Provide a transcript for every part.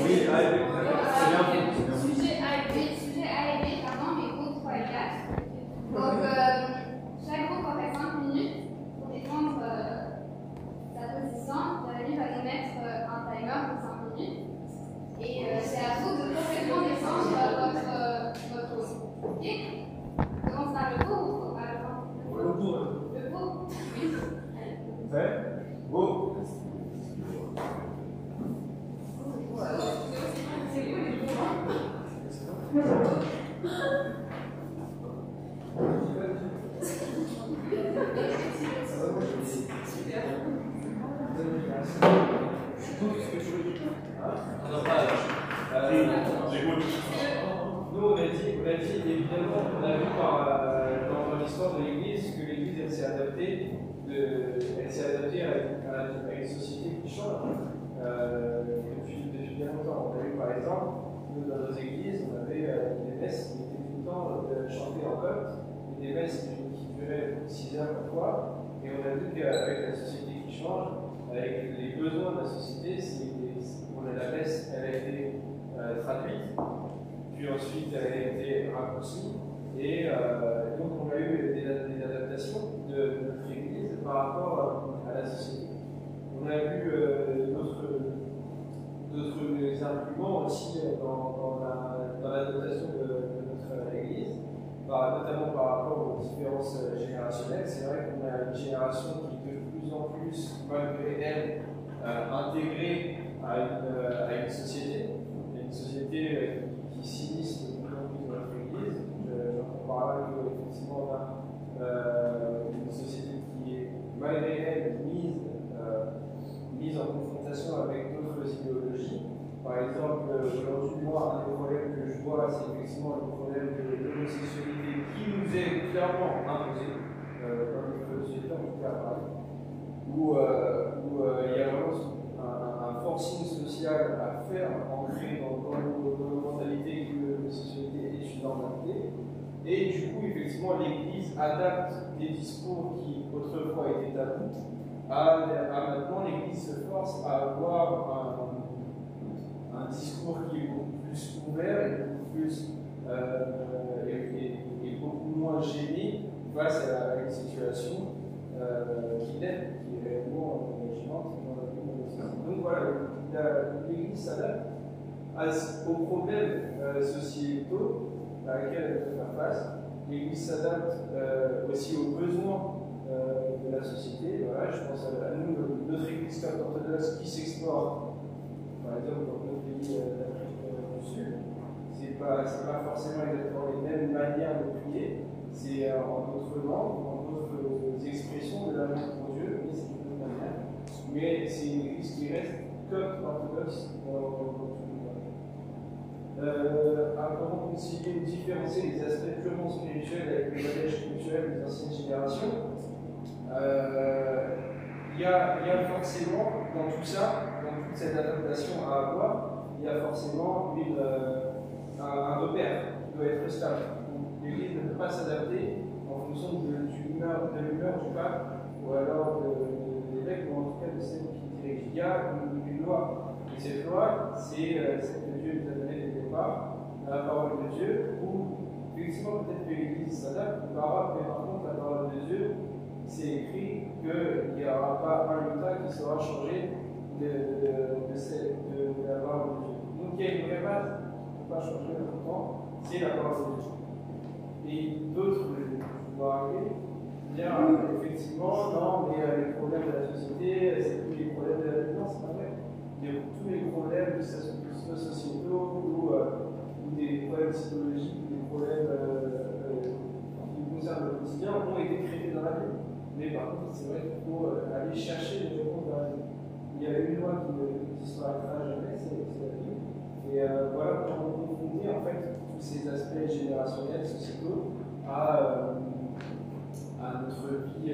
Oui, A et B. C'est bien. Sujet A et B, pardon, mais groupe 3 et 4. Donc, chaque groupe aurait 5 minutes pour défendre sa position. Jérémy va nous mettre un timer de 5 minutes. Et c'est à vous de complètement défendre votre groupe. Ok? On commence par le pour ou par le contre? Le pour. Le pour? Oui. Fait. Go. C'est vous les pour. Nous, on a dit évidemment, on a vu dans l'histoire de l'Église que l'Église, elle s'est adaptée à une société qui change depuis bien longtemps. On a vu par exemple, nous, dans nos églises, on avait des messes qui étaient tout le temps chantées en copte, et des messes qui duraient 6 heures parfois, et on a vu qu'avec la société qui change, avec les besoins de la société, la messe, elle a été traduite, puis ensuite elle a été raccourcie, et donc on a eu des adaptations de notre Église par rapport à la société. On a vu d'autres arguments aussi dans l'adaptation de notre Église, notamment par rapport aux différences générationnelles. C'est vrai qu'on a une génération qui est de plus en plus, malgré elle, intégrée à une société, qui s'initie de plus en plus dans notre Église. J'en parle qu'effectivement, on a une société qui est, malgré elle, mise en confrontation avec d'autres idéologies. Par exemple, aujourd'hui, moi, un des problèmes que je vois, c'est effectivement le problème de l'homosexualité qui nous est clairement imposé, dans notre société, en tout cas à Paris, où il y a vraiment un forcing social à faire ancrer dans nos mentalités que la société est une normalité. Et du coup, effectivement, l'Église adapte des discours qui autrefois étaient tabous à maintenant, l'Église se force à avoir un discours qui est beaucoup plus ouvert et beaucoup plus et beaucoup moins gêné face à une situation qui est réellement gênante dans la vie de la société. Donc voilà, l'Église s'adapte aux problèmes sociétaux à laquelle elle peut faire face. L'Église s'adapte aussi aux besoins de la société. Voilà, je pense à nous, notre Église orthodoxe qui s'exporte, par exemple, dans d'autres pays d'Afrique du Sud. C'est pas forcément exactement les mêmes manières de prier, c'est en d'autres langues, en d'autres expressions de l'amour pour Dieu, mais c'est une autre manière. Mais c'est une Église qui reste comme orthodoxe dans tout le monde. Comment concilier ou différencier les aspects purement spirituels avec les bagages culturels des anciennes générations? Il y a forcément dans tout ça, dans toute cette adaptation à avoir, il y a forcément un repère qui doit être stable. L'Église ne peut pas s'adapter en fonction de l'humeur du pape ou alors de l'évêque, ou en tout cas de celle qui dirige. Il y a une loi. Et cette loi, c'est celle que Dieu nous a donnée dès le départ, la parole de Dieu, où effectivement peut-être que l'Église s'adapte, mais par contre la parole de Dieu, c'est écrit qu'il n'y aura pas un iota qui sera changé de la parole de Dieu. Donc il y a une vraie base qui ne peut pas changer dans le temps, c'est la parole de Dieu. Et d'autres vont arriver, dire effectivement, non, mais les problèmes de la société, c'est tous les problèmes de la vie. Non, c'est pas vrai. Il y a tous les problèmes sociétaux ou des problèmes psychologiques, des problèmes qui concernent le quotidien ont été traités dans la Bible. Mais par contre, c'est vrai qu'il faut aller chercher les réponses dans la Bible. Il y a une loi qui ne disparaîtra jamais, c'est la Bible. Et voilà comment confronter en fait tous ces aspects générationnels, sociétaux à notre vie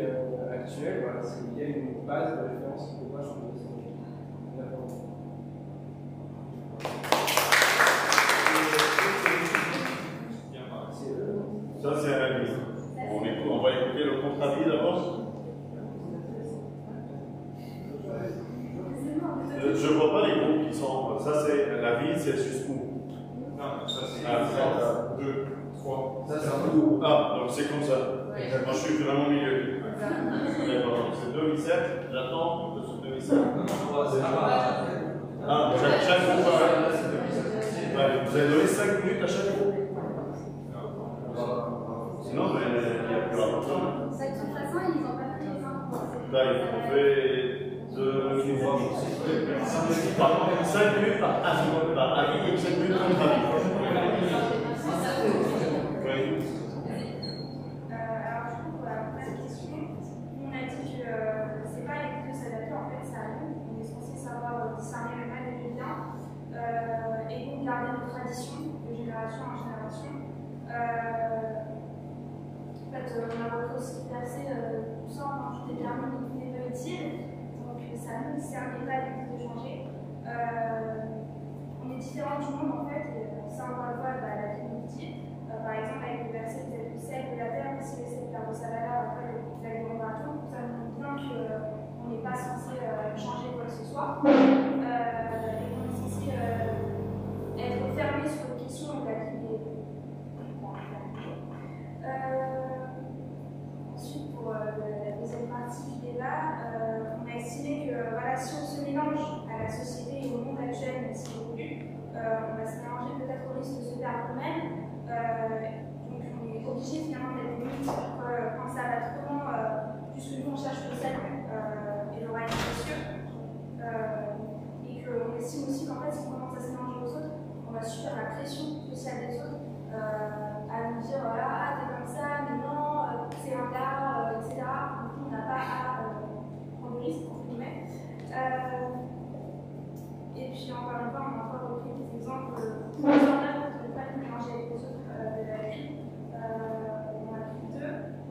actuelle. Voilà, il y a une base de référence qui ne peut pas changer. D'accord. Ça, c'est à la mise. On va écouter le contre-avis d'abord. Je ne vois pas les groupes qui qui sont. Ça, c'est la ville, c'est jusqu'où? Non, ça c'est 2, 3. Ça c'est un peu. Ah, donc c'est comme ça. Oui. Moi, je suis vraiment au milieu. D'accord, donc c'est 2007, j'attends de ce 2007. Ah, chaque groupe. Ouais, vous avez donné 5 minutes à chaque groupe. Sinon, mais il n'y a plus à faire. De toute façon, ils n'ont pas pris les temps. Là, on fait 2 minutes. Pardon, 5 minutes par avis et 5 minutes contre avis. Oui. Alors, du coup, pour la première question, on a dit que c'est pas l'équipe de s'adapter, en fait, c'est à nous. On est censé savoir discerner le mal et le bien et donc garder nos traditions de génération en génération. En fait, on a repris aussi verset tout ça, quand je détermine une idée pas utile. Donc, c'est à nous de discerner pas l'équipe de changer. On est différents du monde, en fait, et ça, encore une fois, la Bible nous dit. Par exemple, avec le verset du ciel et la terre, qui se laissait faire de sa valeur après l'alimentation, ça nous montre bien qu'on n'est pas censé changer quoi que ce soit. Et qu'on est censé être fermé sur les questions où la Bible est. Ensuite, pour la deuxième partie du débat, on a estimé que voilà, si on se mélange à la société et au monde actuel, même si on évolue, on va se mélanger peut-être au risque de se perdre nous-mêmes. Donc on est obligé finalement d'être limite quand ça va trop loin, puisque nous on cherche le salut et le royaume des cieux. Et qu'on estime aussi qu'en fait, si on commence à se mélanger aux autres, on va subir la pression sociale des autres à nous dire voilà, ah t'es comme ça, mais non, c'est un gars, etc. Donc on n'a pas à prendre le risque, entre guillemets. Et puis encore une fois, on a encore repris des exemples pour ne pas nous mélanger avec les autres de la vie. On a pris 2.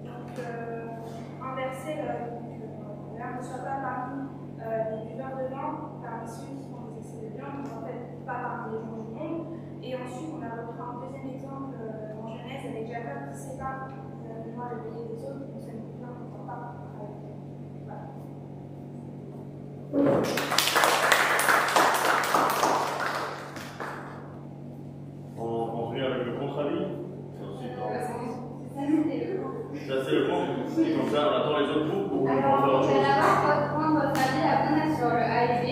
Donc un verset, là ne soit pas parmi les buveurs de vin, parmi ceux qui font des excès de viande, donc en fait pas parmi les gens du monde. Et ensuite, on a repris un deuxième exemple en Genèse avec Jacob qui sépare le noir et le pays des autres, donc ça nous dit bien qu'on ne peut pas avec eux. Voilà. On continue avec le contre-avis. Ça, c'est le contre. Et comme ça, on attend les autres groupes ou on Alors, va faire on autre va chose. d'abord prendre votre avis à connaître sur le A et B.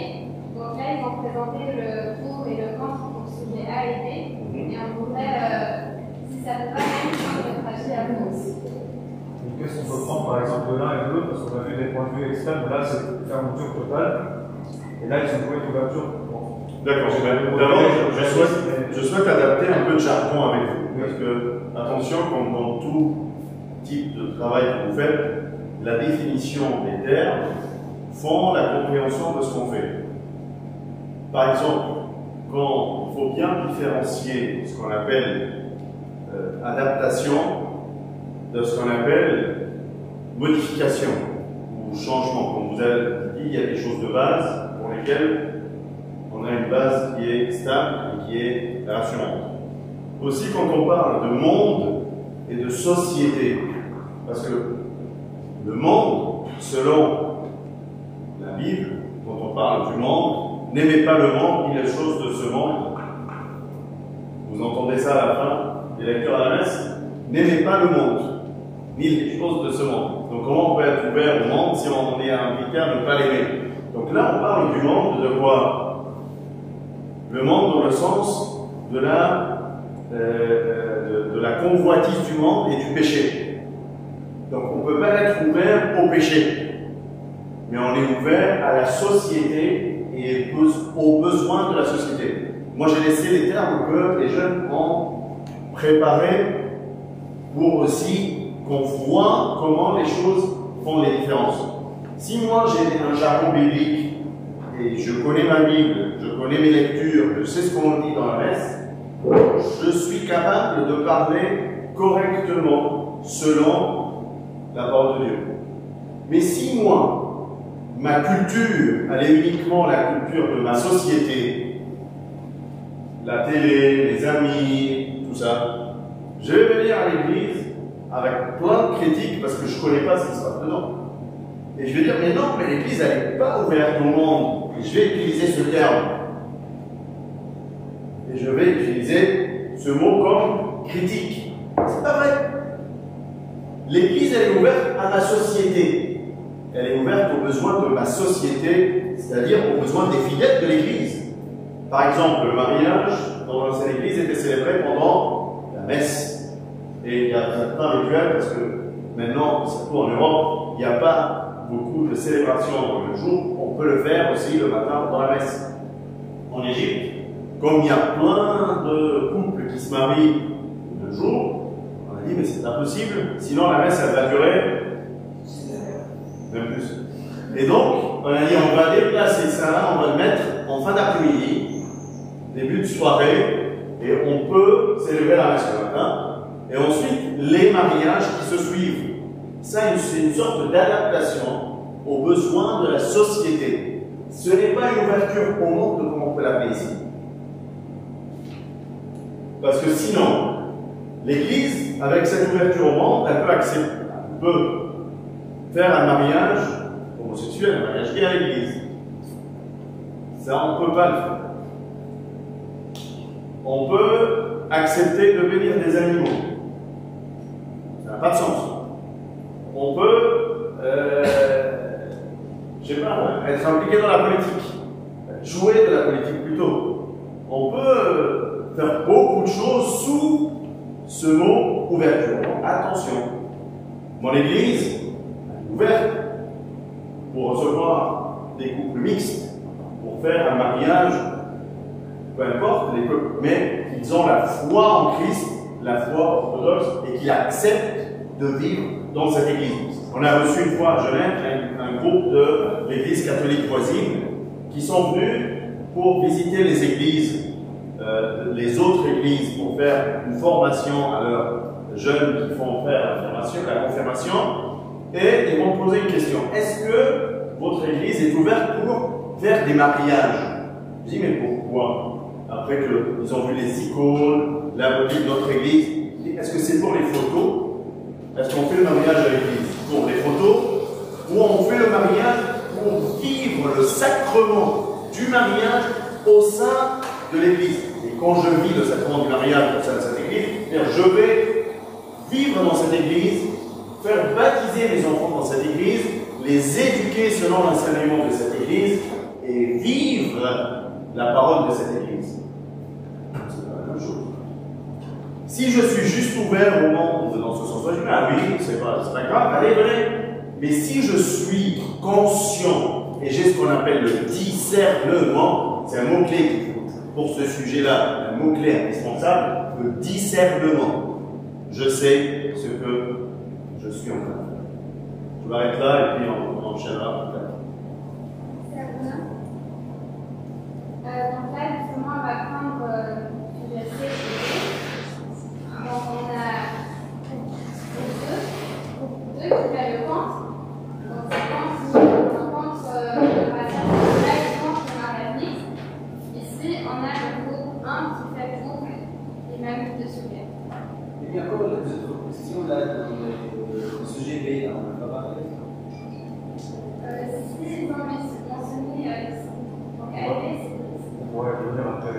Donc là, ils vont présenter le pour et le contre pour le sujet A et B. Et on voudrait, si ça vous va, même prendre votre avis à vous. Qu'est-ce qu'on peut prendre par exemple de l'un et de l'autre, parce qu'on a vu des points de vue extrêmes, là c'est fermeture totale, et là ils ont trouvé une ouverture. D'accord, d'abord, je souhaite adapter un peu de jargon avec vous, parce que, attention, comme dans tout type de travail que vous faites, la définition des termes font la compréhension de ce qu'on fait. Par exemple, quand il faut bien différencier ce qu'on appelle adaptation de ce qu'on appelle modification ou changement. Comme vous avez dit, il y a des choses de base pour lesquelles on a une base qui est stable et qui est rassurante. Aussi, quand on parle de monde et de société, parce que le monde, selon la Bible, quand on parle du monde, n'aimez pas le monde ni les choses de ce monde. Vous entendez ça à la fin des lectures à la messe? N'aimez pas le monde ni les choses de ce monde. Donc comment on peut être ouvert au monde si on est invité à ne pas l'aimer? Donc là, on parle du monde de quoi? Le monde dans le sens de la convoitise du monde et du péché. Donc on ne peut pas être ouvert au péché, mais on est ouvert à la société et aux besoins de la société. Moi j'ai laissé les termes que les jeunes ont préparés pour aussi qu'on voit comment les choses font les différences. Si moi j'ai un jargon biblique et je connais ma Bible, je connais mes lectures, je sais ce qu'on dit dans la messe, je suis capable de parler correctement selon la parole de Dieu. Mais si moi, ma culture, elle est uniquement la culture de ma société, la télé, les amis, tout ça, je vais venir à l'église avec plein de critiques parce que je ne connais pas ce qui se passe dedans. Et je vais dire, mais non, mais l'église, elle n'est pas ouverte au monde. Et je vais utiliser ce terme. et je vais utiliser ce mot comme critique. C'est pas vrai. L'Église, elle est ouverte à ma société. Elle est ouverte aux besoins de ma société, c'est-à-dire aux besoins des fidèles de l'Église. Par exemple, le mariage dans l'ancienne Église était célébré pendant la messe. Et il y a certains rituels, parce que maintenant, surtout en Europe, il n'y a pas beaucoup de célébrations le jour. On peut le faire aussi le matin pendant la messe. En Égypte, comme il y a plein de couples qui se marient le jour, on a dit mais c'est impossible, sinon la messe elle va durer même plus. Et donc, on a dit on va déplacer ça, on va le mettre en fin d'après-midi, début de soirée, et on peut célébrer la messe le matin. Et ensuite, les mariages qui se suivent. Ça, c'est une sorte d'adaptation aux besoins de la société. Ce n'est pas une ouverture au monde comme on peut l'appeler ici. Parce que sinon, l'Église, avec cette ouverture au monde, elle peut faire un mariage homosexuel, un mariage gay à l'Église. Ça, on ne peut pas le faire. On peut accepter de bénir des animaux. Ça n'a pas de sens. On peut, je sais pas, être impliqué dans la politique, jouer de la politique plutôt. On peut faire beaucoup de choses sous ce mot ouverture. Attention, mon Église est ouverte pour recevoir des couples mixtes, pour faire un mariage, peu importe les peuples, mais ils ont la foi en Christ, la foi orthodoxe, et qu'ils acceptent de vivre dans cette église. On a reçu une fois à Genève un groupe de l'église catholique voisine qui sont venus pour visiter les églises, les autres églises, pour faire une formation à leurs jeunes qui font faire la confirmation, et ils m'ont posé une question. Est-ce que votre église est ouverte pour faire des mariages? Je dis mais pourquoi? Après qu'ils ont vu les icônes, la beauté de notre église, est-ce que c'est pour les photos? Est-ce qu'on fait le mariage à l'église pour les photos? Ou on fait le mariage pour vivre le sacrement du mariage au sein de l'église? Et quand je vis le sacrement du mariage au sein de cette église, je vais vivre dans cette église, faire baptiser mes enfants dans cette église, les éduquer selon l'enseignement de cette église et vivre la parole de cette église. C'est pas la même chose. Si je suis juste ouvert au monde dans ce sens-là, je dis ah oui, c'est pas grave, allez, venez. Mais si je suis conscient et j'ai ce qu'on appelle le discernement, c'est un mot-clé pour ce sujet-là, un mot-clé indispensable, le discernement. Je sais ce que je suis en train de faire. Je m'arrête là et puis on enchaînera plus tard. Donc là, justement, on va prendre le sujet C. Donc on a deux qui fait le contre. Donc ça contre le passage de là et contre le mariage mixte. Ici, on a le groupe 1 qui fait pour les mêmes de sujets. Il y a encore des autres questions là dans le sujet B, là, on va parler. Si ils ont mentionné ici. Donc ALB, c'est Ouais, je veux dire après.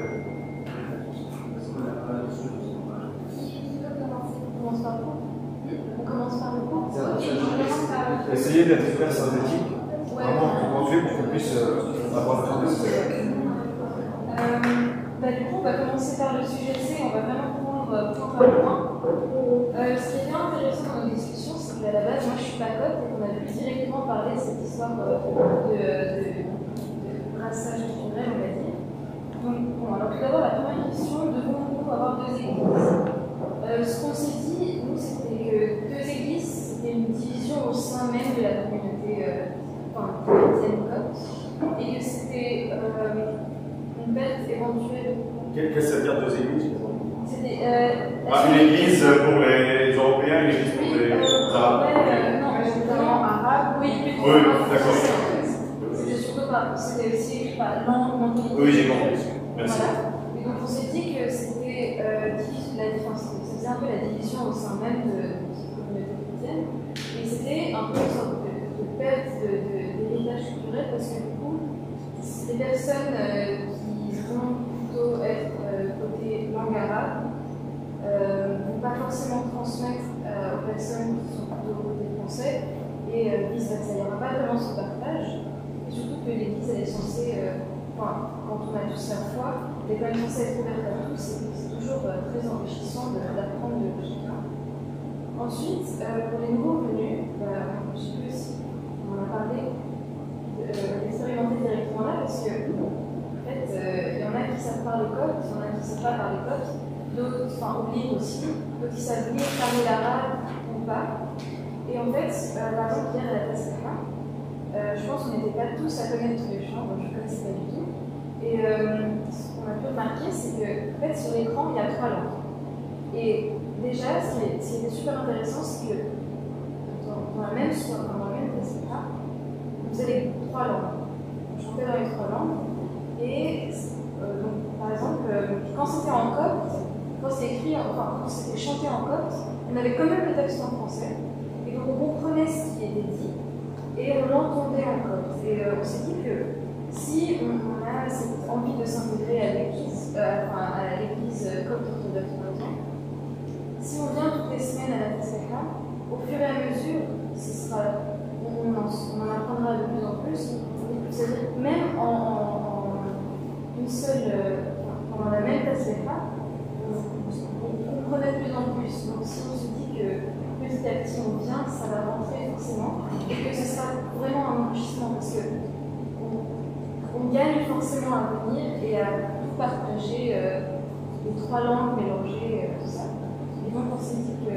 On commence par quoi? On commence par le quoi? Essayez d'être très synthétique, vraiment concentré pour qu'on puisse avoir le temps de se Du coup, on va commencer par le sujet C, on va vraiment prendre point par point. Ce qui est bien intéressant dans nos discussions, c'est qu'à la base, moi je suis pas cote et qu'on a pu directement parler de cette histoire de brassage culturel, on va dire. Donc, bon, alors tout d'abord, la première question, devons-nous avoir deux églises? Ce qu'on s'est dit, nous, c'était que deux églises, c'était une division au sein même de la communauté chrétienne copte, et que c'était une perte éventuelle. Qu'est-ce que ça veut dire deux églises? Une église pour les Européens, une église pour les Arabes. Non, notamment arabe, oui, plutôt. Oui, d'accord. C'était surtout pas, c'était aussi écrit par l'anglais. Oui, j'ai compris. Merci. Voilà. Et donc on s'est dit que c'était la différence, c'était un peu la division au sein même de cette communauté chrétienne. Et c'était un peu une sorte de perte d'héritage culturel parce que du coup, c'est des personnes qui vont plutôt être quand on a tous la foi, l'école censée être ouverte à tous, c'est toujours très enrichissant d'apprendre de chacun. Ensuite, pour les nouveaux venus, je sais plus si on en a parlé, d'expérimenter directement là, parce que en fait, il y en a qui savent par les codes, il y en a qui ne savent pas par les codes, d'autres, au livre aussi, d'autres qui savent lire, parler l'arabe ou pas. Et en fait, par exemple, hier à la TASCA, je pense qu'on n'était pas tous à connaître tous les champs, donc je ne connaissais pas du tout. Et ce qu'on a pu remarquer, c'est que en fait, sur l'écran, il y a 3 langues. Et déjà, ce qui était super intéressant, c'est que dans la même TASCA, vous avez 3 langues. On chantait dans les 3 langues. Et donc, par exemple, quand c'était en copte, quand c'était chanté en copte, on avait quand même le texte en français. Et donc on comprenait ce qui était dit et on l'entendait en copte. Et on s'est dit que si on a cette envie de s'intégrer à l'église copte orthodoxe par exemple, si on vient toutes les semaines à la TASCA, au fur et à mesure, on en apprendra de plus en plus. C'est-à-dire même en une seule, pendant la même TASCA, on comprenait de plus en plus. Donc si on se dit que petit à petit on vient, ça va rentrer forcément, et que ce sera vraiment un enrichissement parce que on gagne forcément à venir et à tout partager les 3 langues mélangées, tout ça. Et donc on s'est dit que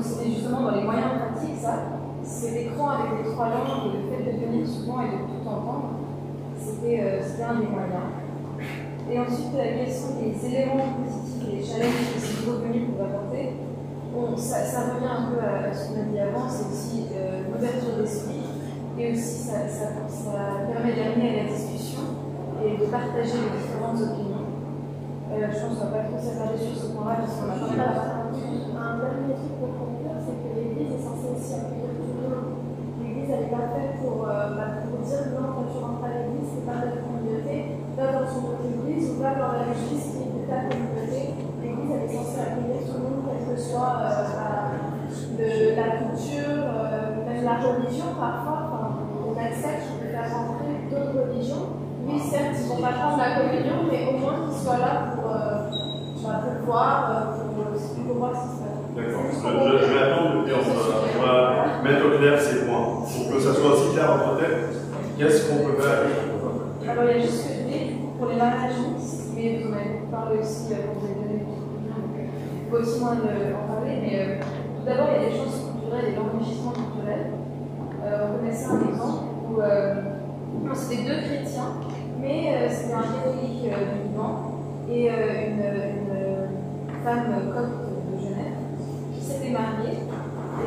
c'était justement dans les moyens pratiques, ça, c'est l'écran avec les 3 langues et le fait de venir souvent et de tout entendre, c'était un des moyens. Et ensuite, quels sont les éléments positifs et les challenges que ces nouveaux venus peuvent apporter? Ça revient un peu à ce qu'on a dit avant, c'est aussi l'ouverture d'esprit et aussi ça permet d'amener à la discussion et de partager les différentes opinions. Je pense qu'on ne va pas trop s'attarder sur ce point-là parce qu'on a pas mal. Un dernier truc pour conclure, c'est que l'Église est censée aussi accueillir tout le monde. L'Église, elle n'est pas faite pour dire non, quand tu rentres à l'Église, c'est pas ta communauté, va dans son autre Église ou va dans la Église qui est de ta communauté. L'Église, elle est censée accueillir tout le monde, quelle que soit de la culture, même la religion parfois. On accepte de faire rentrer d'autres religions. Oui, certes, ils ne vont pas prendre la communion, mais au moins qu'ils soient là pour voir, pour voir ce qui se passe. D'accord. Je vais attendre et on va mettre au clair ces points. Pour que ça soit aussi clair en tête, qu'est-ce qu'on peut faire? Alors, il y a juste que je dis, pour les mariages mixtes, mais vous en avez parlé aussi quand vous avez donné votre opinion, donc il faut aussi moins en parler, mais tout d'abord, il y a des choses culturelles et l'enrichissement culturel. On connaissait un exemple où c'était 2 chrétiens, mais c'était un catholique du Liban et une femme copte de Genève qui s'était mariée.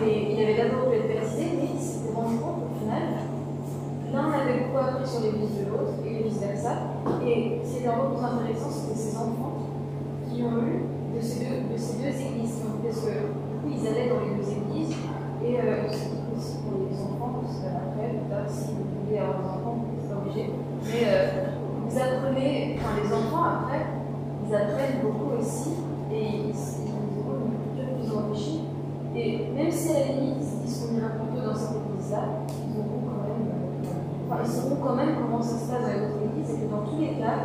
Et il avait d'abord dû être baptisé, mais il s'était rendu compte au final, l'un avait beaucoup appris sur l'église de l'autre et vice-versa. Et ce qui était encore plus intéressant, c'était ses enfants qui ont eu de ces deux églises. Parce que du coup, ils allaient dans les 2 églises et aussi pour les enfants, parce qu'après, si vous voulez avoir des enfants, vous n'êtes pas obligé. Mais vous apprenez, les enfants après, ils apprennent beaucoup aussi et ils ont une culture plus enrichie. Et même si à la limite ils sont mis un peu dans cette église-là, ils sauront quand même comment ça se passe dans les autres églises et que dans tous les cas,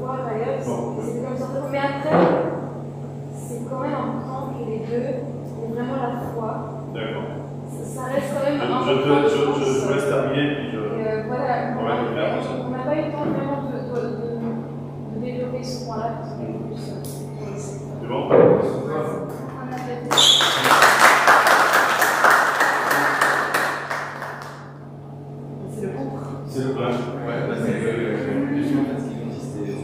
voir ailleurs, c'est comme ça. Mais après, c'est quand même important que les 2 aient vraiment la foi. D'accord. Ça reste quand même important. Je vous laisse terminer. Puis voilà, on n'a pas eu le temps vraiment de développer ce point-là parce qu'on est plus pour le secteur. C'est bon? C'est le groupe. C'est le plan. Ouais, parce que les gens en fait, ce qu'ils ont dit, c'était.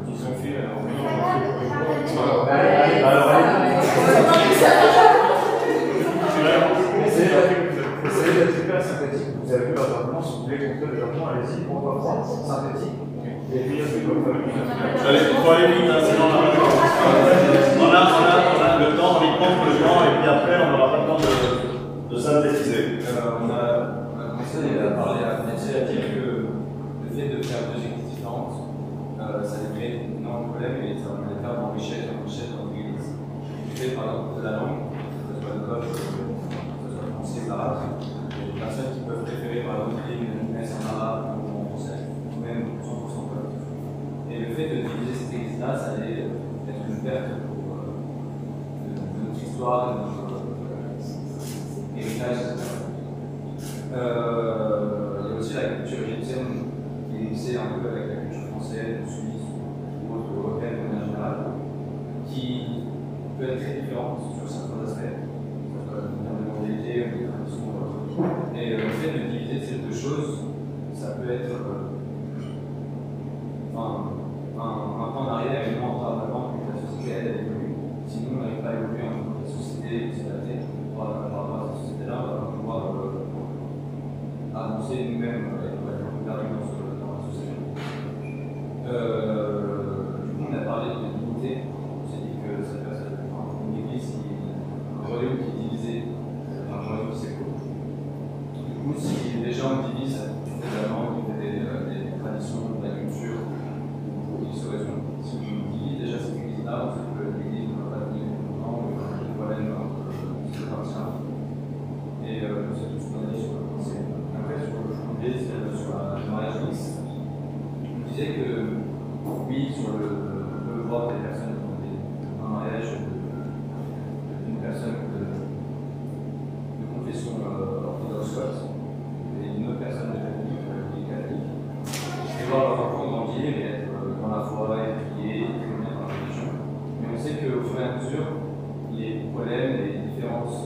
Ils ont fait. Essayez d'être super synthétique. Vous avez vu l'environnement, si vous voulez compter les gens, allez-y, on va prendre synthétique. Et puis, il faut aller vite, sinon on a le temps, on y prend le temps, et puis après, on n'aura pas le temps de synthétiser. On a commencé à parler, à dire que le fait de faire 2 églises différentes, ça allait créer énormément de problèmes et ça allait faire enrichir dans l'église. Du fait, par exemple, de la langue, que ce soit le code, que ce soit le français, l'arabe, il y a des personnes qui peuvent préférer, par exemple, une messe en arabe ou en français. perte de notre histoire, de notre héritage, etc. Il y a aussi la culture égyptienne qui est mixée un peu avec la culture française, suisse ou autre européenne en général, qui peut être très différente sur certains aspects, en termes de mentalité, de tradition. Et le fait de diviser ces deux choses, ça peut être un pas en arrière et non un pas en avant, que la société elle évolue. Si nous on n'arrive pas à évoluer en tant que société, par rapport à cette société-là, on va pouvoir avancer nous-mêmes et on va être perdu dans la société. Du coup, on a parlé de dignité. On s'est dit que cette personne, une église, un royaume qui est divisé, un royaume qui s'écoule. Du coup, si les gens divisent la langue, des traditions, de la culture, pour X raisons, si on divise déjà cette église-là, on sait que l'église ne va pas tenir longtemps, le problème se appartient. Et c'est tout ce qu'on a dit sur le français. Après, sur le mariage mixte, on disait que oui, sur le voir des personnes qui ont un mariage d'une personne de confession orthodoxe et une autre personne de famille qui est catholique, et voir leur enfant grandir et être dans la foi et prier, et bien dans la religion. Mais on sait qu'au fur et à mesure, les problèmes, les différences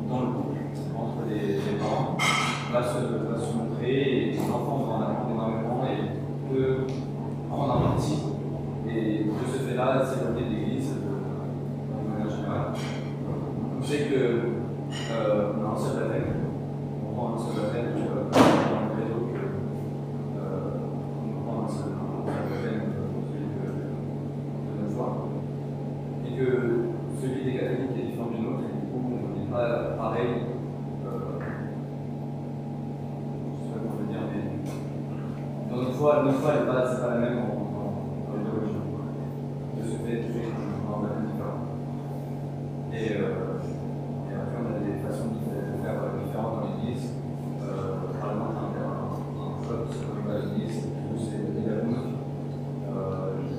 dans le couple entre les parents va se montrer et les enfants vont en apprendre énormément et peut prendre un parti. Et de ce fait-là, s'éloigner de l'église de manière générale. On sait que on a un seul baptême, on prend un seul baptême dans le réseau que on prend un seul baptême de notre foi. Et que celui des catholiques est différent du nôtre et du coup on n'est pas pareil. Notre foi n'est pas la même en religion. De ce fait, on a un baptême différent. Et après, on a des façons de faire différentes dans l'église. Par exemple, un club qui se retrouve à l'église, c'est également.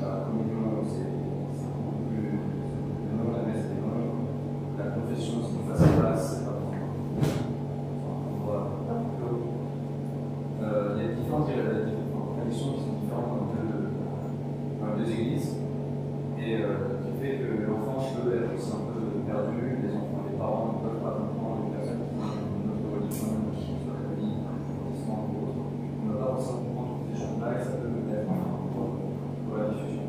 La communion, c'est beaucoup plus. Le nom, la messe, c'est long. La confession, c'est face à face, c'est pas vraiment. Il y a différentes traditions qui sont différentes dans deux églises et qui fait que l'enfant peut être aussi un peu perdu, les enfants, les parents ne peuvent pas comprendre les personnes qui ont une autre religion, soit la famille, un protestant ou autre. On ne va pas forcément comprendre toutes ces choses-là et ça peut être important pour la diffusion.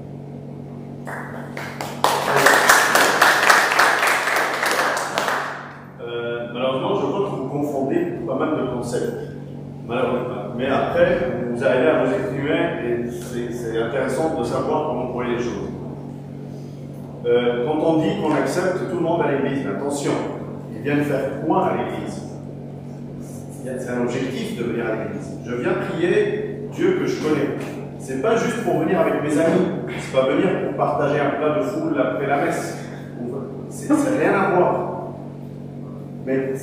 Malheureusement, je crois que vous confondez pas mal de concepts. Malheureusement. Mais après, vous arrivez à vous exprimer et c'est intéressant de savoir comment vous voyez les choses. Quand on dit qu'on accepte tout le monde à l'église, attention, ils viennent faire quoi à l'église? C'est un objectif de venir à l'église. Je viens prier Dieu que je connais. C'est pas juste pour venir avec mes amis, c'est pas venir pour partager un plat de foule après la messe. C'est rien à voir. Mais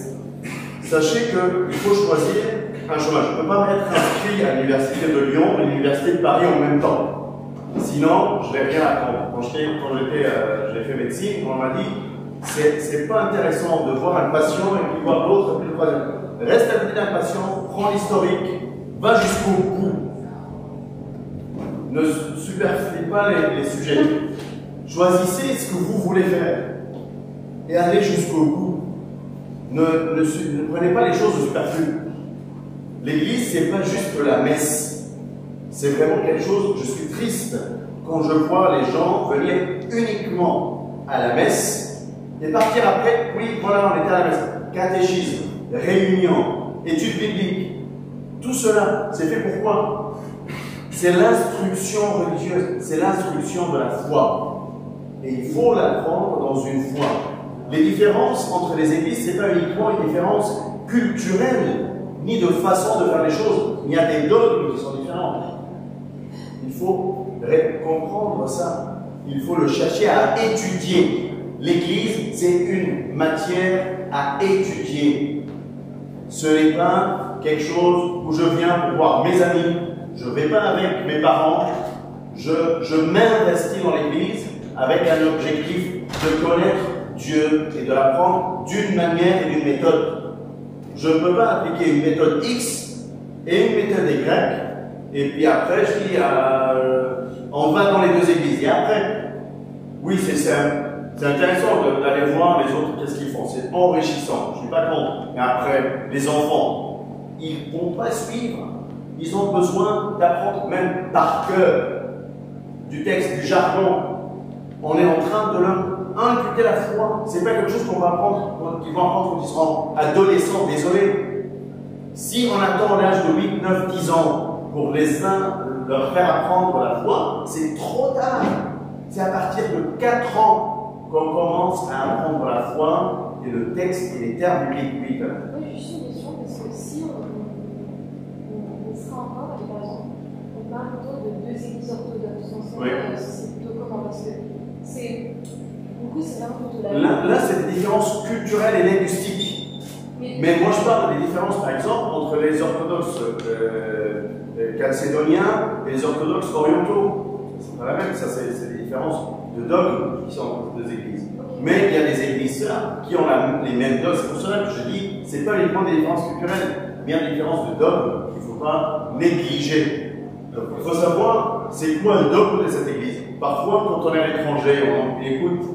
sachez qu'il faut choisir un chemin. Je ne peux pas m'être inscrit à l'université de Lyon et l'université de Paris en même temps. Sinon, je ne vais rien apprendre. Quand j'ai fait médecine, on m'a dit c'est pas intéressant de voir un patient et puis voir l'autre et puis le troisième. Reste à côté d'un patient, prends l'historique, va jusqu'au bout. Ne superflue pas les sujets. Choisissez ce que vous voulez faire et allez jusqu'au bout. Ne prenez pas les choses superflues. L'église, c'est pas juste la messe. C'est vraiment quelque chose, je suis triste quand je vois les gens venir uniquement à la messe et partir après, oui, voilà, on était à la messe. Catéchisme, réunion, études bibliques, tout cela, c'est fait pourquoi? C'est l'instruction religieuse, c'est l'instruction de la foi. Et il faut l'apprendre dans une foi. Les différences entre les églises, ce n'est pas uniquement une différence culturelle, ni de façon de faire les choses. Il y a des dogmes qui sont différents. Il faut comprendre ça. Il faut le chercher à étudier. L'église, c'est une matière à étudier. Ce n'est pas quelque chose où je viens pour voir mes amis. Je ne vais pas avec mes parents. Je m'investis dans l'église avec un objectif de connaître Dieu et de l'apprendre d'une manière et d'une méthode. Je ne peux pas appliquer une méthode X et une méthode Y, et puis après je dis on va dans les deux églises. Et après, oui, c'est intéressant d'aller voir les autres, qu'est-ce qu'ils font. C'est enrichissant, je ne suis pas contre. Mais après, les enfants, ils ne vont pas suivre. Ils ont besoin d'apprendre même par cœur du texte, du jargon. On est en train de leur inculquer la foi. Ce n'est pas quelque chose qu'on va apprendre, qu'ils vont apprendre quand ils seront adolescents. Désolé. Si on attend l'âge de 8, 9, 10 ans pour les uns leur faire apprendre la foi, c'est trop tard. C'est à partir de 4 ans qu'on commence à apprendre la foi et le texte et les termes bibliques. Oui, juste une question, parce que si on sera encore, et par exemple, on parle plutôt de deux églises orthodoxes, donc oui. C'est plutôt comment? Parce que c'est. Du coup, c'est vraiment plutôt la. Là c'est des différences culturelles et linguistiques. Mais moi, je parle des différences, par exemple, entre les orthodoxes calcédoniens et les orthodoxes orientaux. C'est pas la même, ça, c'est des différences de dogmes qui sont entre deux églises. Mais il y a des églises là qui ont les mêmes dogmes. C'est pour cela que je dis, c'est pas uniquement des différences culturelles, mais il y a des différences de dogmes qu'il ne faut pas négliger. Donc, il faut savoir, c'est quoi le dogme de cette église. Parfois, quand on est à l'étranger, on écoute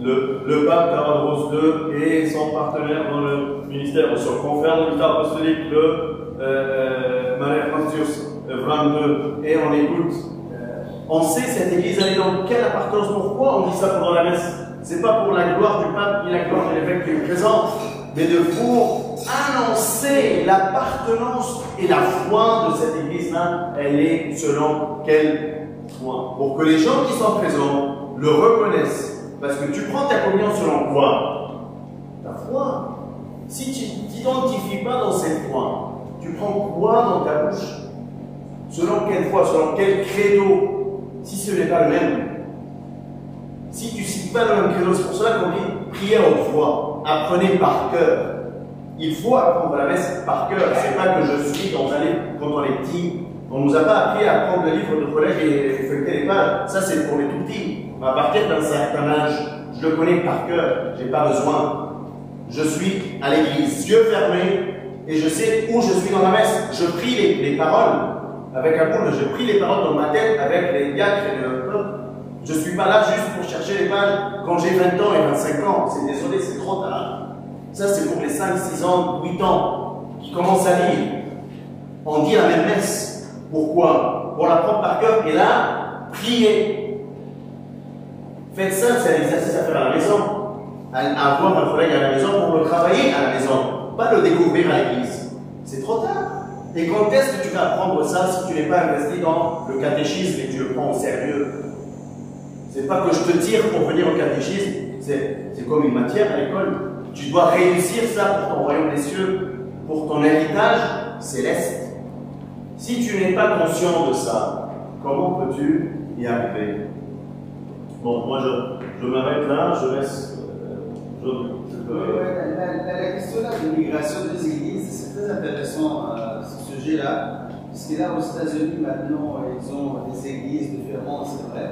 le pape Tawadros II et son partenaire dans le ministère, sur le confrère de l'État apostolique, le Marie Francis 22, et on écoute. On sait cette église, elle est dans quelle appartenance? Pourquoi on dit ça pendant la messe? C'est pas pour la gloire du pape ni la gloire de l'évêque qui est présent, mais pour annoncer l'appartenance et la foi de cette église-là, elle est selon quel point? Pour que les gens qui sont présents le reconnaissent. Parce que tu prends ta communion selon quoi? Ta foi. Si tu ne t'identifies pas dans cette foi, tu prends quoi dans ta bouche? Selon quelle foi? Selon quel credo? Si ce n'est pas le même. Si tu ne cites pas le même credo, c'est pour cela qu'on dit prière autrefois. Apprenez par cœur. Il faut apprendre la messe par cœur. C'est pas que je suis dans un livre quand on est petit. On ne nous a pas appris à prendre le livre de collègue et feuilleter les pages. Ça, c'est pour les tout petits. À partir d'un certain âge, je le connais par cœur. Je n'ai pas besoin. Je suis à l'église, yeux fermés, et je sais où je suis dans la messe. Je prie les paroles avec un boule. Je prie les paroles dans ma tête avec les diacres et le peuple. Je ne suis pas là juste pour chercher les pages quand j'ai 20 ans et 25 ans. C'est désolé, c'est trop tard. Ça, c'est pour les 5, 6 ans, 8 ans qui commencent à lire. On dit la même messe. Pourquoi? Pour l'apprendre par cœur. Et là, priez. Faites ça, c'est un exercice à faire à la maison. À avoir un collègue à la maison pour le travailler à la maison. Pas le découvrir à l'église. C'est trop tard. Et quand est-ce que tu vas apprendre ça si tu n'es pas investi dans le catéchisme et que tu le prends au sérieux? C'est pas que je te tire pour venir au catéchisme, c'est comme une matière à l'école. Tu dois réussir ça pour ton royaume des cieux, pour ton héritage céleste. Si tu n'es pas conscient de ça, comment peux-tu y arriver? Bon, moi je m'arrête là, je laisse. La question là de migration des églises, c'est très intéressant ce sujet-là, parce que là aux États-Unis maintenant ils ont des églises différentes, c'est vrai.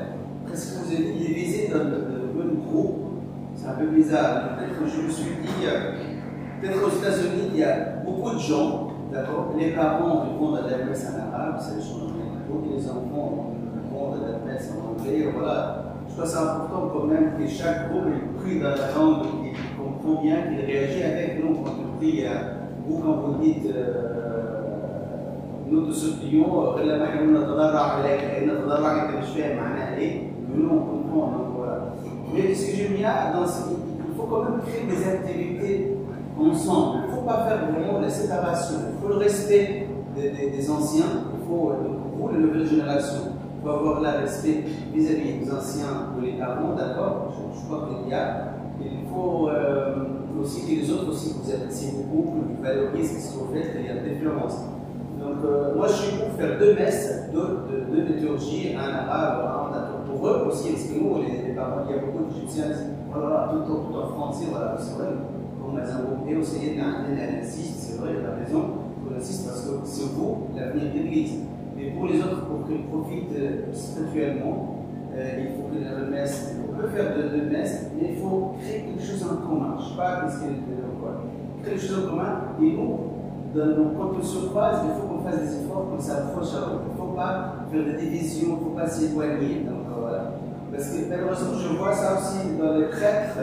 Qu'est-ce que vous avez divisé dans le même groupe? C'est un peu bizarre. Peut-être que je me suis dit, peut-être aux États-Unis il y a beaucoup de gens, d'accord. Les parents répondent à la messe en arabe, c'est le changement. Les enfants répondent à la messe en anglais, voilà. Je crois que c'est important quand même que chaque groupe est pris dans la langue et qu'il comprend bien, qu'il réagit avec nous quand on prie. Vous, quand vous dites, nous te supplions, nous on comprend. Donc, voilà. Mais ce que j'aime bien, il faut quand même créer des activités ensemble. Il ne faut pas faire vraiment la séparation. Il faut le respect des anciens. Il faut, pour la nouvelle génération, il faut avoir le respect vis-à-vis des anciens ou les parents, d'accord? Je crois qu'il y a. Il faut aussi que les autres aussi vous apprécient beaucoup, que vous valorisez ce que vous faites, il y a des différences. Donc, moi je suis pour faire deux messes, deux liturgies, un arabe, un pour eux aussi, parce que nous, les parents, il y a beaucoup d'Égyptiens, voilà, tout en français, voilà, c'est vrai. Comme les Européens aussi, on insiste, c'est vrai, il a raison, on insiste parce que c'est vous l'avenir de l'Église. Mais pour les autres, pour qu'ils profitent spirituellement, il faut que la messe, on peut faire de messe, mais il faut créer quelque chose en commun. Je ne sais pas qu'est-ce qu'il y a quoi. Créer quelque chose en commun, et nous, quand on se croise, il faut qu'on fasse des efforts, qu'on s'approche à l'autre. Il ne faut pas faire des divisions, il ne faut pas s'éloigner. Voilà. Parce que malheureusement, je vois ça aussi dans les prêtres.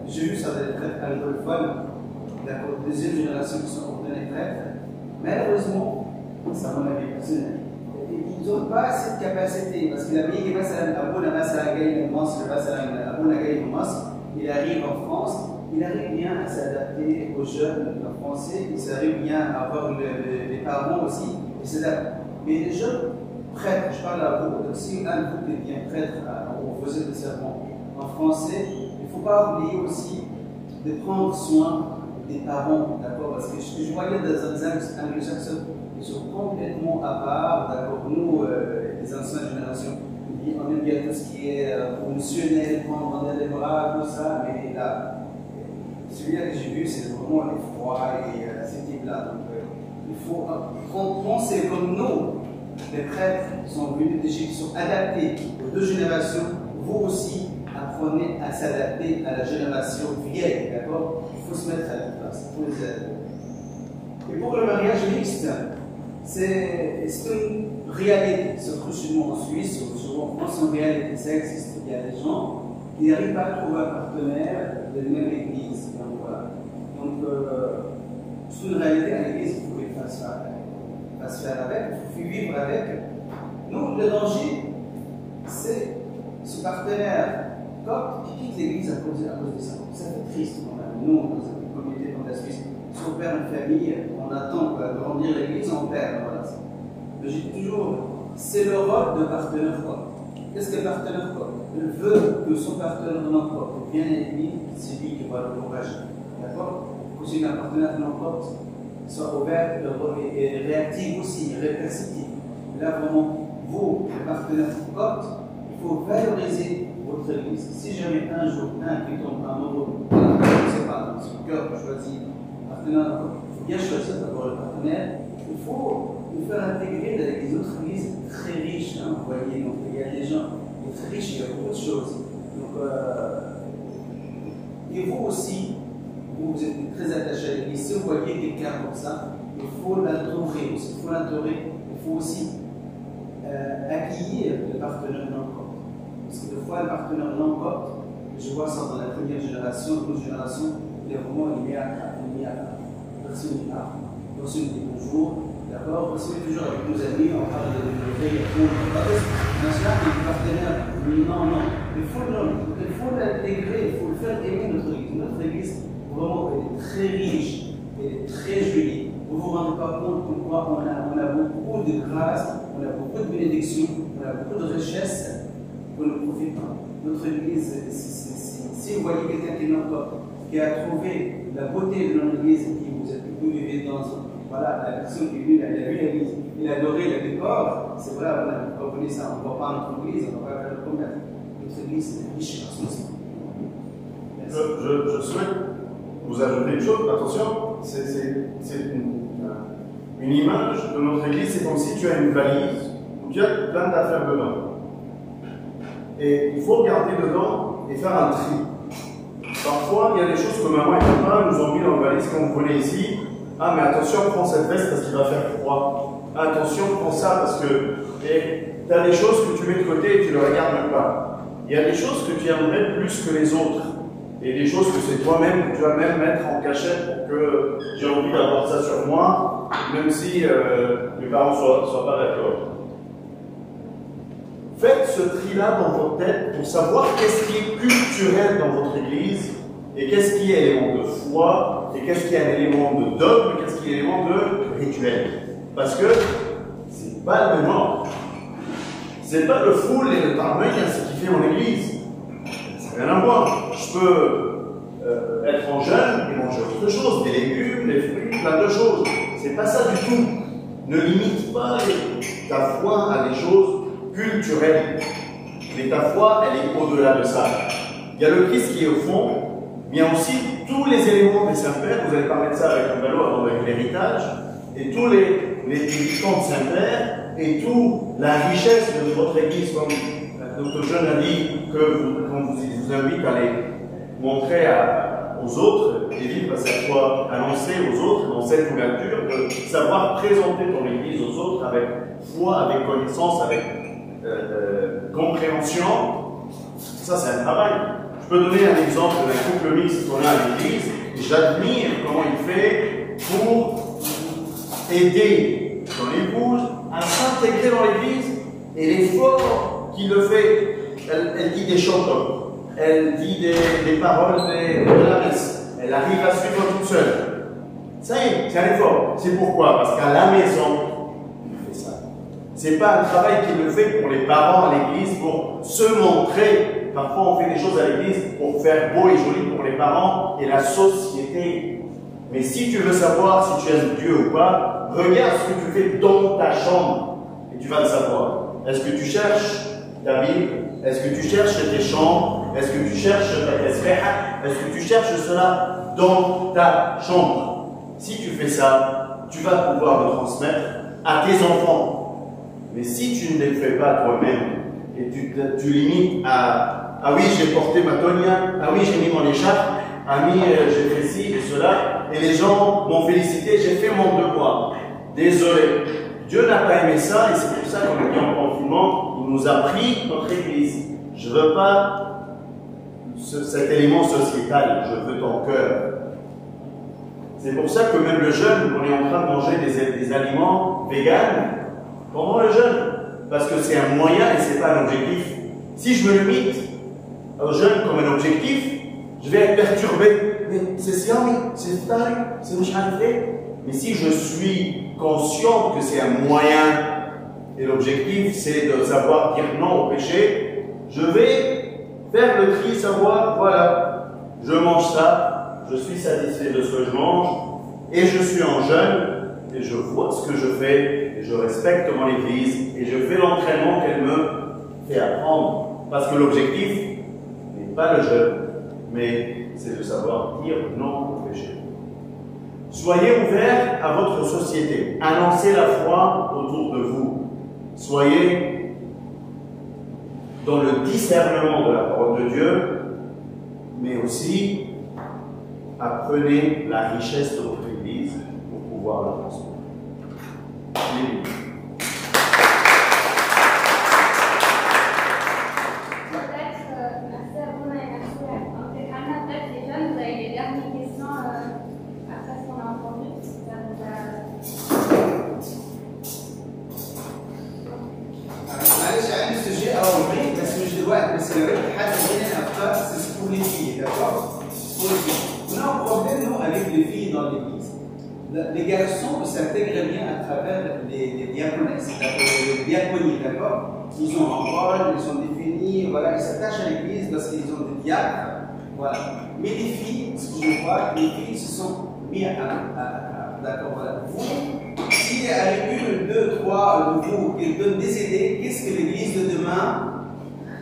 J'ai vu ça dans les prêtres anglophones, d'accord, deuxième génération qui sont ordonnés prêtres. Malheureusement, c'est à mon avis personnel, ils n'ont pas cette capacité. Parce que la vie qui il arrive en France, il arrive bien à s'adapter aux jeunes français, il arrive bien à avoir les parents aussi, et s'adapter. Mais les jeunes prêtres, je parle à vous, donc si un de vous devient prêtre, on faisait le serment en français, il ne faut pas oublier aussi de prendre soin des parents, d'accord? Parce que je voyais dans les anglo-saxons, ils sont complètement à part, d'accord? Nous, les anciennes générations, on aime bien tout ce qui est promotionnel, prendre dans les bras, tout ça, mais là, celui-là que j'ai vu, c'est vraiment les froids et ces types-là. Donc, il faut penser comme nous, les prêtres sont venus d'Égypte, sont adaptés aux deux générations, vous aussi apprenez à s'adapter à la génération vieille, d'accord? Il faut se mettre à la place, il faut les aider. Et pour le mariage mixte, c'est une réalité, surtout chez nous en Suisse, souvent en France, en réalité, ça existe. Il y a des gens qui n'arrivent pas à trouver un partenaire de la même église. Donc voilà. Donc, c'est une réalité à l'église, vous pouvez pas se faire avec, il faut vivre avec. Nous, le danger, c'est ce partenaire copte qui quitte l'église à cause de ça. Ça fait triste quand même. Nous, dans une communauté comme la Suisse, si on perd une famille, on attend pour grandir l'église, on perd. Voilà. Je dis toujours, c'est le rôle de partenaire copte. Qu'est-ce que le partenaire copte? Il veut que son partenaire non copte vienne à l'église, c'est lui qui va l'encourager. D'accord? Aussi qu'un partenaire non copte soit ouvert et réactif aussi, réperceptif. Là, vraiment, vous, le partenaire copte, il faut valoriser votre église. Si jamais un jour, un qui tombe amoureux, je ne sais pas, dans son cœur choisit un partenaire, il faut bien choisir d'abord le partenaire. Il faut le faire intégrer dans les autres églises très riches. Hein, vous voyez, donc il y a des gens très riches, il y a beaucoup de choses. Donc, et vous aussi, vous êtes très attaché à l'église. Si vous voyez quelqu'un comme ça, il faut l'entourer aussi. Il faut aussi accueillir le partenaire non copte. Parce que des fois, le partenaire non copte, je vois ça dans la première génération, la deuxième génération, il y a vraiment personne qui parle, personne qui dit bonjour. D'accord? Parce que toujours avec nos amis, on parle de veille à fond, mais le partenaire, non. Il faut l'intégrer, il faut le faire aimer notre église. Notre église, vraiment, elle est très riche, elle est très jolie. Vous ne vous rendez pas compte pourquoi on a beaucoup de grâce, on a beaucoup de bénédictions, on a beaucoup de richesses qu'on ne profite pas. Notre église, si vous voyez quelqu'un qui a trouvé la beauté de notre église et qui vous vivez dans voilà, la personne qui est venue, elle a vu l'église, il a adoré le décor, c'est vrai, on a reconnu ça, on ne voit pas notre église, on ne va pas faire le commerce. Notre église, c'est riche par son. Je souhaite vous ajouter une chose, attention, c'est une image de notre église, c'est comme si tu as une valise où tu as plein d'affaires dedans. Et il faut regarder dedans et faire un tri. Parfois, il y a des choses que maman et papa nous ont mis dans la valise quand vous venez ici. Ah, mais attention, prends cette veste parce qu'il va faire froid. Attention, prends ça parce que. Et tu as des choses que tu mets de côté et tu ne les regardes même pas. Il y a des choses que tu aimerais plus que les autres. Et des choses que c'est toi-même que tu vas même mettre en cachette pour que j'ai envie d'avoir ça sur moi, même si mes parents ne soient pas d'accord. Faites ce tri-là dans votre tête pour savoir qu'est-ce qui est culturel dans votre église et qu'est-ce qui est élément de foi et qu'est-ce qui est un élément de dogme et qu'est-ce qui est un élément de rituel. Parce que c'est pas le même ordre. C'est pas le foule et le tarmeuil ce qui fait mon église. Ça n'a rien à voir. Je peux être en jeûne et manger autre chose, des légumes, des fruits, plein de choses. C'est pas ça du tout. Ne limite pas ta foi à des choses culturelle. Mais ta foi, elle est au-delà de ça. Il y a le Christ qui est au fond, mais il y a aussi tous les éléments des Saints-Pères. Vous allez parler de ça avec un ballot avant avec l'héritage, et tous les camps de Saint-Père, et toute la richesse de votre Église, comme notre jeune a dit qu'on vous invite à les montrer aux autres et vivre cette foi, annoncer aux autres dans cette ouverture, de savoir présenter ton Église aux autres avec foi, avec connaissance, avec compréhension. Ça, c'est un travail. Je peux donner un exemple d'un couple mixte qu'on a à l'Église. J'admire comment il fait pour aider son épouse à s'intégrer dans l'Église et l'effort qu'il le fait. Elle dit des chanteurs. Elle dit des paroles de la messe. Elle arrive à suivre toute seule. Ça y est, c'est un effort. C'est pourquoi? Parce qu'à la maison, il fait ça. C'est pas un travail qu'il le fait pour les parents à l'église, pour se montrer. Parfois, on fait des choses à l'église pour faire beau et joli pour les parents et la société. Mais si tu veux savoir si tu aimes Dieu ou pas, regarde ce que tu fais dans ta chambre et tu vas le savoir. Est-ce que tu cherches ta Bible? Est-ce que tu cherches tes chants? Est-ce que tu cherches ta tasbiha? Est-ce que tu cherches cela dans ta chambre? Si tu fais ça, tu vas pouvoir le transmettre à tes enfants. Mais si tu ne les fais pas toi-même et tu limites à ah oui, j'ai porté ma tonia, ah oui, j'ai mis mon écharpe, ah oui, j'ai fait ci et cela, et les gens m'ont félicité, j'ai fait mon devoir. Désolé. Dieu n'a pas aimé ça et c'est pour ça qu'on est en confinement, il nous a pris notre Église. Je ne veux pas cet élément sociétal, je veux ton cœur. C'est pour ça que même le jeûne, on est en train de manger des aliments véganes pendant le jeûne. Parce que c'est un moyen et ce n'est pas un objectif. Si je me limite au jeûne comme un objectif, je vais être perturbé. Mais c'est ça, oui, c'est ça, c'est mais si je suis conscient que c'est un moyen et l'objectif c'est de savoir dire non au péché, je vais faire le tri, savoir, voilà, je mange ça, je suis satisfait de ce que je mange et je suis en jeûne et je vois ce que je fais et je respecte mon Église et je fais l'entraînement qu'elle me fait apprendre. Parce que l'objectif n'est pas le jeûne, mais c'est de savoir dire non au péché. Soyez ouverts à votre société. Annoncez la foi autour de vous. Soyez dans le discernement de la parole de Dieu, mais aussi apprenez la richesse de votre Église pour pouvoir la transmettre. C'est pour les filles, d'accord? On a un problème, nous, avec les filles dans l'église. Les garçons s'intègrent bien à travers les diaconesses, les diaconies, d'accord? Ils ont un rôle, ils sont définis, voilà, ils s'attachent à l'église parce qu'ils ont des diacres, voilà. Mais les filles, ce que je vois, les filles se sont mis d'accord, voilà. Vous, s'il y a une, deux, trois de vous qui donnent des idées, qu'est-ce que l'église de demain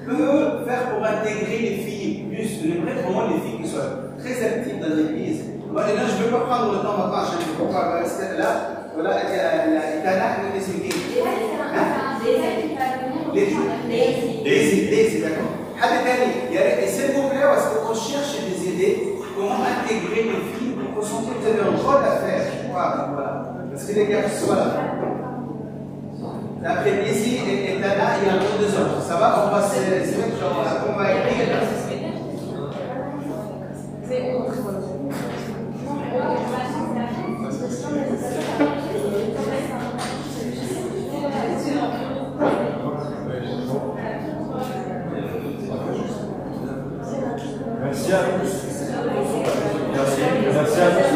peut faire pour intégrer les filles plus, j'aimerais vraiment les filles qui soient très actives dans l'église. Moi, là, je ne veux pas prendre le temps maintenant, je ne sais pas rester là. Voilà, il y a les idées. Les idées, d'accord. S'il vous plaît, parce qu'on cherche des idées, comment intégrer les filles pour ressentir que vous avez un rôle à faire. Voilà. Parce que les gars, voilà. Après, ici, et là, il y a encore 2 heures. Ça va, on va se mettre genre, on va écrire là. Merci à tous. Merci à tous.